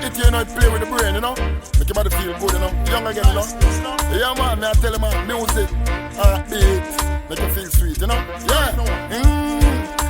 entertain and play with the brain, you know. Make your body feel good, you know. Young again, you know. Yeah, man, me I tell you, man, music, beat, make you feel sweet, you know. Yeah.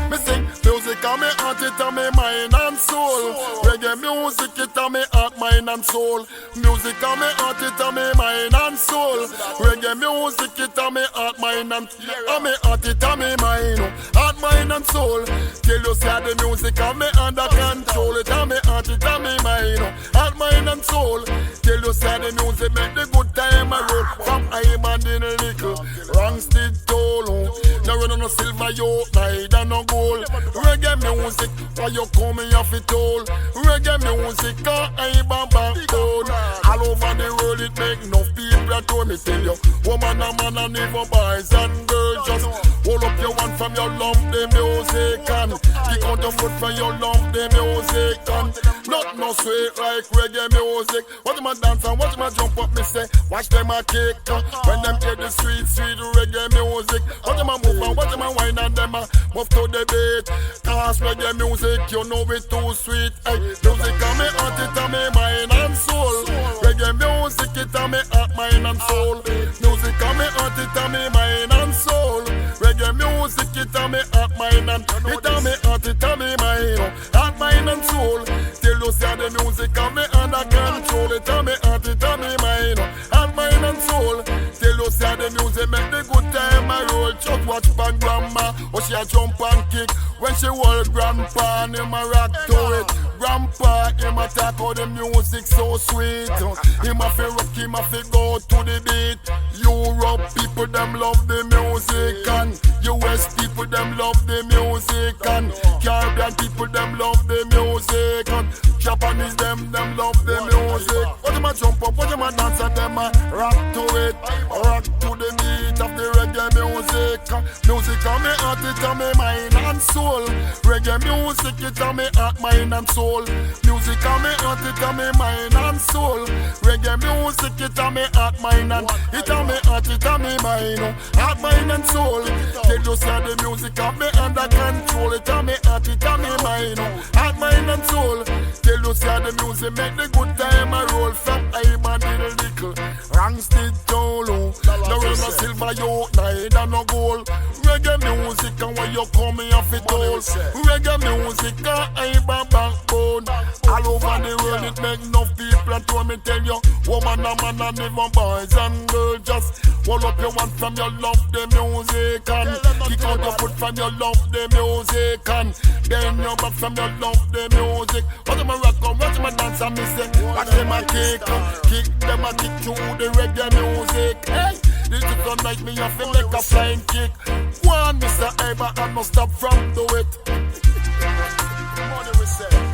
Me sing music on me heart, it on me mind and soul. Reggae music, it on me heart, mind and soul. Music on me heart, it on me mind and soul. Reggae music, it on me heart, mind and on me heart, it on me mind, heart, mind and soul. Till you say the music on me under control. It on me heart, it on me mind, heart, mind and soul. Till you say the music make the good time a roll. From I'm and in a little wrong still toll. No run on no silver yoke, neither no gold. Reggae music, why you coming off it all? Reggae music, I'm a backbone. All over the world it make enough people to me tell you. Woman and man and even boys and girls, just hold up your one from your love the music and kick out your foot from your love the music and not no sweet like reggae music. Watch them a dance and watch them a jump up, me say. Watch them a kick when them hear the sweet reggae music. Watch them a move and watch them a whine and them a move to the beat. Cause reggae music, you know it too sweet. Hey, music on me heart, it on me mind and soul. Reggae music, it on me heart, mind and soul. Music on me heart, it on me mind and soul. Reggae music, it on me heart, mind and it on me heart, it on me mind, heart, mind and soul. Till you see the music on me under control. It on me heart, it on me mind, heart, mind and soul. Till you see the music make the good time a roll. Just watch pan grandma, or she a jump and kick. When she hold grandpa and him a rock to it. Grandpa, him a talk how the music so sweet. Him a fi rock, him a fi go to the beat. Europe people them love the music and US people them love the music and Caribbean people them love the music and Japanese them love the music. What them a jump up, what them a dance and them a rock to it. Rock to the beat of the reggae music. Music on me heart, it on me mind and soul. Reggae music, it on me heart, mind and soul. Music on me heart, it on me mind and soul. Reggae music, it on me heart, mind and it on me heart, it on me mind, heart, mind and soul. Till you see the music on me under control. It on me heart, it on me mind, heart, mind and soul. Till you see the music make the good time a roll. From I'm a little wrong still tall. No real no silver yoke, neither no gold. Reggae music and when you coming off it all. Reggae music and I'm a backbone. All over the world it make enough people and to me tell you. Woman and man and even boys and girls, just hold up your one from your love the music and kick out your foot from your love the music and bend your back from your love the music. Watch them a rock and watch them a dance and me say watch them a kick them a kick through the reggae music. Hey, this is so nice, me have to make a flying kick. One Mr. Ever and no stop from do it. Money we say.